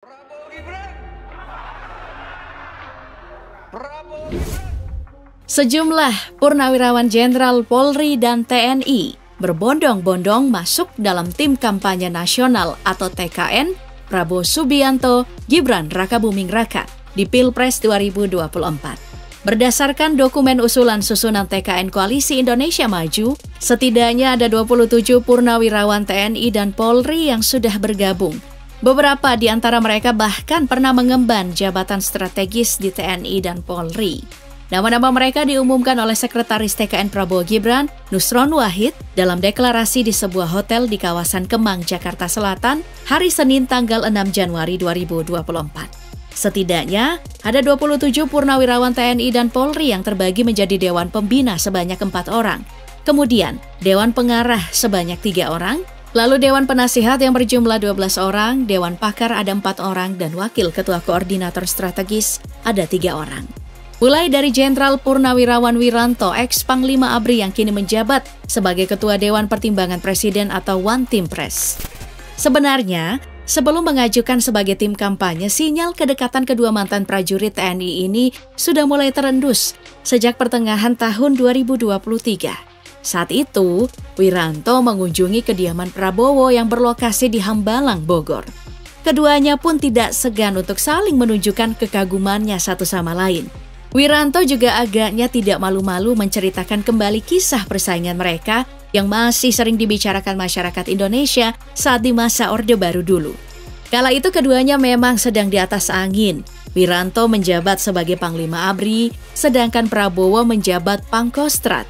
Prabowo Gibran. Prabowo Gibran. Sejumlah purnawirawan Jenderal Polri dan TNI berbondong-bondong masuk dalam tim kampanye nasional atau TKN Prabowo Subianto Gibran Rakabuming Raka di Pilpres 2024. Berdasarkan dokumen usulan susunan TKN Koalisi Indonesia Maju, setidaknya ada 27 purnawirawan TNI dan Polri yang sudah bergabung. Beberapa di antara mereka bahkan pernah mengemban jabatan strategis di TNI dan Polri. Nama-nama mereka diumumkan oleh Sekretaris TKN Prabowo Gibran, Nusron Wahid, dalam deklarasi di sebuah hotel di kawasan Kemang, Jakarta Selatan, hari Senin tanggal 6 Januari 2024. Setidaknya, ada 27 purnawirawan TNI dan Polri yang terbagi menjadi Dewan Pembina sebanyak 4 orang, kemudian Dewan Pengarah sebanyak 3 orang, lalu Dewan Penasihat yang berjumlah 12 orang, Dewan Pakar ada 4 orang, dan Wakil Ketua Koordinator Strategis ada 3 orang. Mulai dari Jenderal Purnawirawan Wiranto, ex-Panglima ABRI yang kini menjabat sebagai Ketua Dewan Pertimbangan Presiden atau One Team Press. Sebenarnya, sebelum mengajukan sebagai tim kampanye, sinyal kedekatan kedua mantan prajurit TNI ini sudah mulai terendus sejak pertengahan tahun 2023. Saat itu, Wiranto mengunjungi kediaman Prabowo yang berlokasi di Hambalang, Bogor. Keduanya pun tidak segan untuk saling menunjukkan kekagumannya satu sama lain. Wiranto juga agaknya tidak malu-malu menceritakan kembali kisah persaingan mereka yang masih sering dibicarakan masyarakat Indonesia saat di masa Orde Baru dulu. Kala itu keduanya memang sedang di atas angin. Wiranto menjabat sebagai Panglima ABRI, sedangkan Prabowo menjabat Pangkostrat.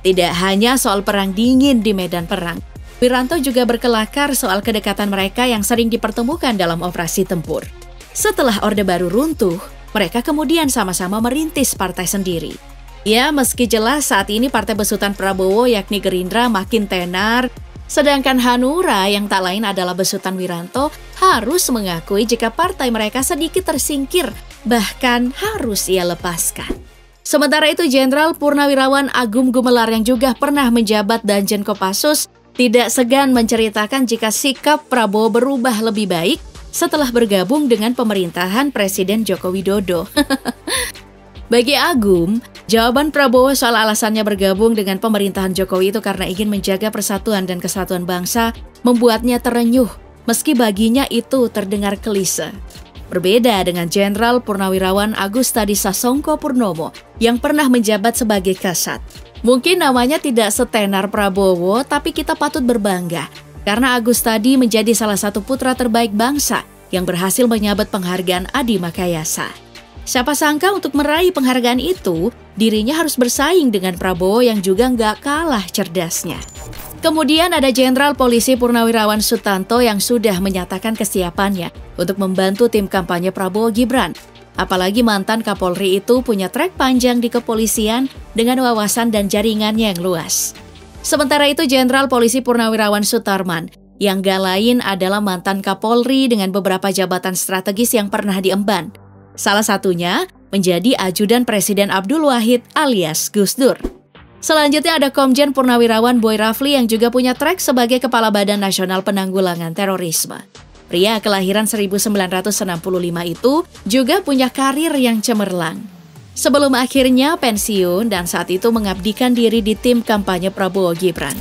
Tidak hanya soal perang dingin di medan perang, Wiranto juga berkelakar soal kedekatan mereka yang sering dipertemukan dalam operasi tempur. Setelah Orde Baru runtuh, mereka kemudian sama-sama merintis partai sendiri. Ya, meski jelas saat ini partai besutan Prabowo yakni Gerindra makin tenar, sedangkan Hanura yang tak lain adalah besutan Wiranto harus mengakui jika partai mereka sedikit tersingkir, bahkan harus ia lepaskan. Sementara itu, Jenderal Purnawirawan Agung Gumelar yang juga pernah menjabat Danjen Kopassus tidak segan menceritakan jika sikap Prabowo berubah lebih baik setelah bergabung dengan pemerintahan Presiden Joko Widodo. Bagi Agung, jawaban Prabowo soal alasannya bergabung dengan pemerintahan Jokowi itu karena ingin menjaga persatuan dan kesatuan bangsa membuatnya terenyuh, meski baginya itu terdengar klise. Berbeda dengan Jenderal Purnawirawan Agustadi Sasongko Purnomo yang pernah menjabat sebagai Kasat. Mungkin namanya tidak setenar Prabowo, tapi kita patut berbangga karena Agustadi menjadi salah satu putra terbaik bangsa yang berhasil menyabet penghargaan Adi Makayasa. Siapa sangka untuk meraih penghargaan itu, dirinya harus bersaing dengan Prabowo yang juga nggak kalah cerdasnya. Kemudian ada Jenderal Polisi Purnawirawan Sutanto yang sudah menyatakan kesiapannya untuk membantu tim kampanye Prabowo Gibran. Apalagi mantan Kapolri itu punya trek panjang di kepolisian dengan wawasan dan jaringannya yang luas. Sementara itu Jenderal Polisi Purnawirawan Sutarman yang gak lain adalah mantan Kapolri dengan beberapa jabatan strategis yang pernah diemban. Salah satunya menjadi ajudan Presiden Abdul Wahid alias Gus Dur. Selanjutnya ada Komjen Purnawirawan Boy Rafli yang juga punya trek sebagai Kepala Badan Nasional Penanggulangan Terorisme. Pria kelahiran 1965 itu juga punya karir yang cemerlang. Sebelum akhirnya pensiun dan saat itu mengabdikan diri di tim kampanye Prabowo Gibran.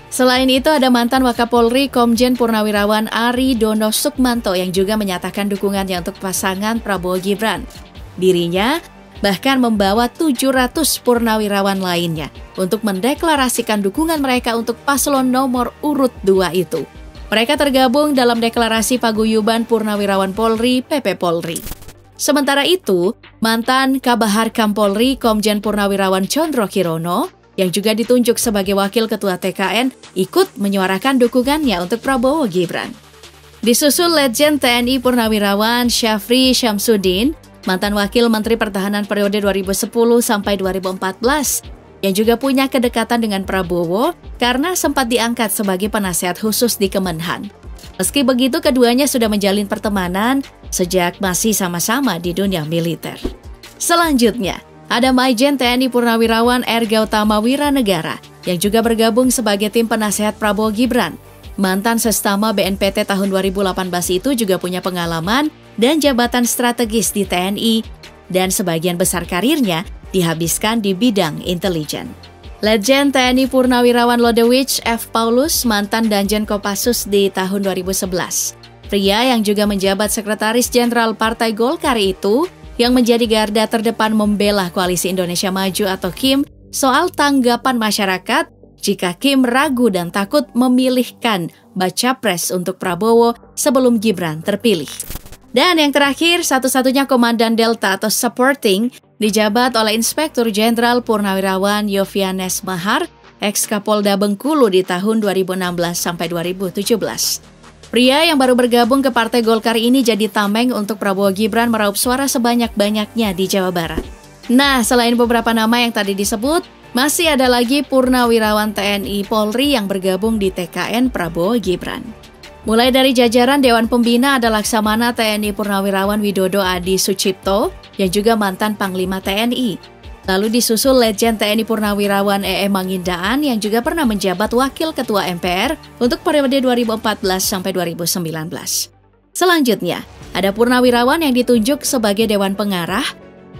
Selain itu ada mantan Wakapolri Komjen Purnawirawan Ari Dono Sukmanto yang juga menyatakan dukungannya untuk pasangan Prabowo Gibran. Dirinya bahkan membawa 700 purnawirawan lainnya untuk mendeklarasikan dukungan mereka untuk paslon nomor urut 2 itu. Mereka tergabung dalam deklarasi Paguyuban Purnawirawan Polri PP Polri. Sementara itu, mantan Kabahar Kampolri Komjen Purnawirawan Condro Kirono yang juga ditunjuk sebagai Wakil Ketua TKN ikut menyuarakan dukungannya untuk Prabowo Gibran. Disusul Letjen TNI Purnawirawan Syafri Syamsuddin, mantan Wakil Menteri Pertahanan periode 2010 sampai 2014, yang juga punya kedekatan dengan Prabowo karena sempat diangkat sebagai penasihat khusus di Kemenhan. Meski begitu, keduanya sudah menjalin pertemanan sejak masih sama-sama di dunia militer. Selanjutnya, ada Maijen TNI Purnawirawan R. Gautama Wiranegara yang juga bergabung sebagai tim penasehat Prabowo Gibran. Mantan Sestama BNPT tahun 2018 itu juga punya pengalaman dan jabatan strategis di TNI, dan sebagian besar karirnya dihabiskan di bidang intelijen. Legend TNI Purnawirawan Lodewijk F. Paulus mantan Danjen Kopassus di tahun 2011. Pria yang juga menjabat Sekretaris Jenderal Partai Golkar itu yang menjadi garda terdepan membela Koalisi Indonesia Maju atau KIM soal tanggapan masyarakat jika Kim ragu dan takut memilihkan baca pres untuk Prabowo sebelum Gibran terpilih. Dan yang terakhir, satu-satunya Komandan Delta atau Supporting dijabat oleh Inspektur Jenderal Purnawirawan Yofianes Mahar, ex-Kapolda Bengkulu di tahun 2016 sampai 2017. Pria yang baru bergabung ke Partai Golkar ini jadi tameng untuk Prabowo Gibran meraup suara sebanyak-banyaknya di Jawa Barat. Nah, selain beberapa nama yang tadi disebut, masih ada lagi Purnawirawan TNI Polri yang bergabung di TKN Prabowo Gibran. Mulai dari jajaran Dewan Pembina ada Laksamana TNI Purnawirawan Widodo Adi Sucipto yang juga mantan Panglima TNI. Lalu disusul Legend TNI Purnawirawan Mangindaan yang juga pernah menjabat Wakil Ketua MPR untuk periode 2014 sampai 2019. Selanjutnya, ada Purnawirawan yang ditunjuk sebagai Dewan Pengarah,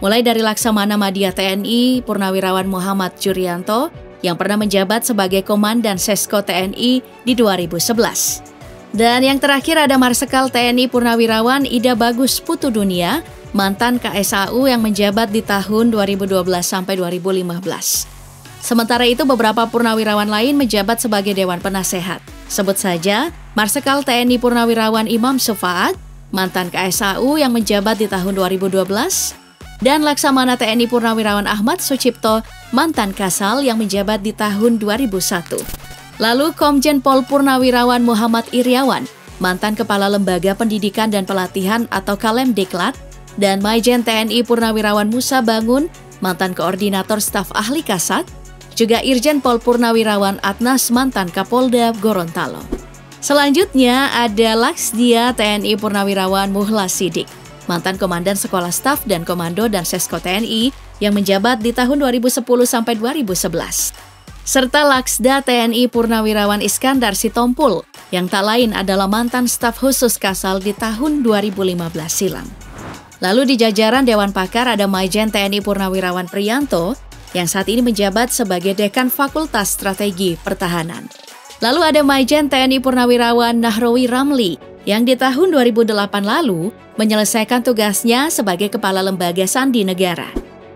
mulai dari Laksamana Madya TNI Purnawirawan Muhammad Jurianto yang pernah menjabat sebagai Komandan Sesko TNI di 2011. Dan yang terakhir ada Marsekal TNI Purnawirawan Ida Bagus Putu Dunia, mantan KSAU yang menjabat di tahun 2012 sampai 2015. Sementara itu beberapa purnawirawan lain menjabat sebagai Dewan Penasehat. Sebut saja Marsekal TNI Purnawirawan Imam Sufaat, mantan KSAU yang menjabat di tahun 2012, dan Laksamana TNI Purnawirawan Ahmad Sucipto, mantan Kasal yang menjabat di tahun 2001. Lalu Komjen Pol Purnawirawan Muhammad Iriawan, mantan Kepala Lembaga Pendidikan dan Pelatihan atau Kalemdiklat, dan Maijen TNI Purnawirawan Musa Bangun, mantan Koordinator Staf Ahli Kasat, juga Irjen Pol Purnawirawan Atnas, mantan Kapolda Gorontalo. Selanjutnya ada Laksdia TNI Purnawirawan Muhlas Sidik, mantan Komandan Sekolah Staf dan Komando dan Sesko TNI yang menjabat di tahun 2010 sampai 2011. Serta Laksda TNI Purnawirawan Iskandar Sitompul, yang tak lain adalah mantan staf khusus Kasal di tahun 2015 silam. Lalu di jajaran Dewan Pakar ada Maijen TNI Purnawirawan Priyanto yang saat ini menjabat sebagai Dekan Fakultas Strategi Pertahanan. Lalu ada Maijen TNI Purnawirawan Nahrawi Ramli yang di tahun 2008 lalu menyelesaikan tugasnya sebagai Kepala Lembaga Sandi Negara.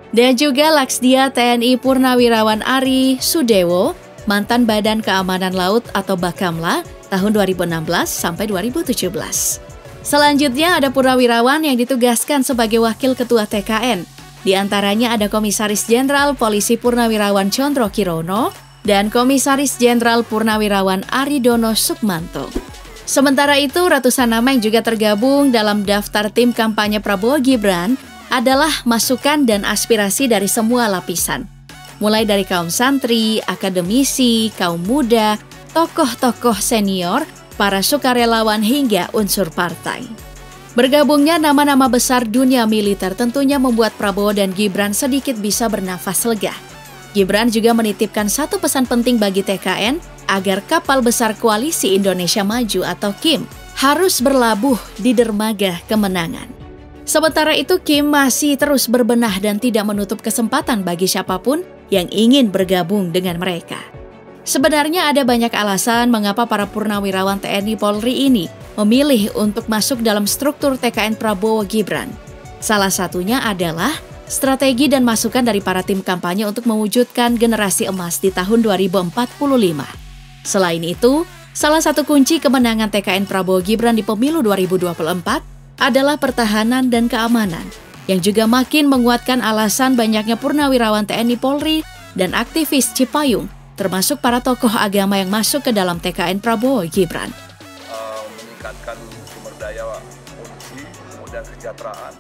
Dan juga Laksdia TNI Purnawirawan Ari Sudewo, mantan Badan Keamanan Laut atau Bakamla tahun 2016 sampai 2017. Selanjutnya ada purnawirawan yang ditugaskan sebagai Wakil Ketua TKN. Di antaranya ada Komisaris Jenderal Polisi Purnawirawan Condro Kirono dan Komisaris Jenderal Purnawirawan Aridono Sukmanto. Sementara itu, ratusan nama yang juga tergabung dalam daftar tim kampanye Prabowo Gibran adalah masukan dan aspirasi dari semua lapisan. Mulai dari kaum santri, akademisi, kaum muda, tokoh-tokoh senior, para sukarelawan hingga unsur partai. Bergabungnya nama-nama besar dunia militer tentunya membuat Prabowo dan Gibran sedikit bisa bernafas lega. Gibran juga menitipkan satu pesan penting bagi TKN agar kapal besar Koalisi Indonesia Maju atau KIM harus berlabuh di dermaga kemenangan. Sementara itu KIM masih terus berbenah dan tidak menutup kesempatan bagi siapapun yang ingin bergabung dengan mereka. Sebenarnya ada banyak alasan mengapa para purnawirawan TNI Polri ini memilih untuk masuk dalam struktur TKN Prabowo Gibran. Salah satunya adalah strategi dan masukan dari para tim kampanye untuk mewujudkan generasi emas di tahun 2045. Selain itu, salah satu kunci kemenangan TKN Prabowo Gibran di pemilu 2024 adalah pertahanan dan keamanan, yang juga makin menguatkan alasan banyaknya purnawirawan TNI Polri dan aktivis Cipayung, termasuk para tokoh agama yang masuk ke dalam TKN Prabowo Gibran. Meningkatkan sumber daya polisi, kemudian kesejahteraan,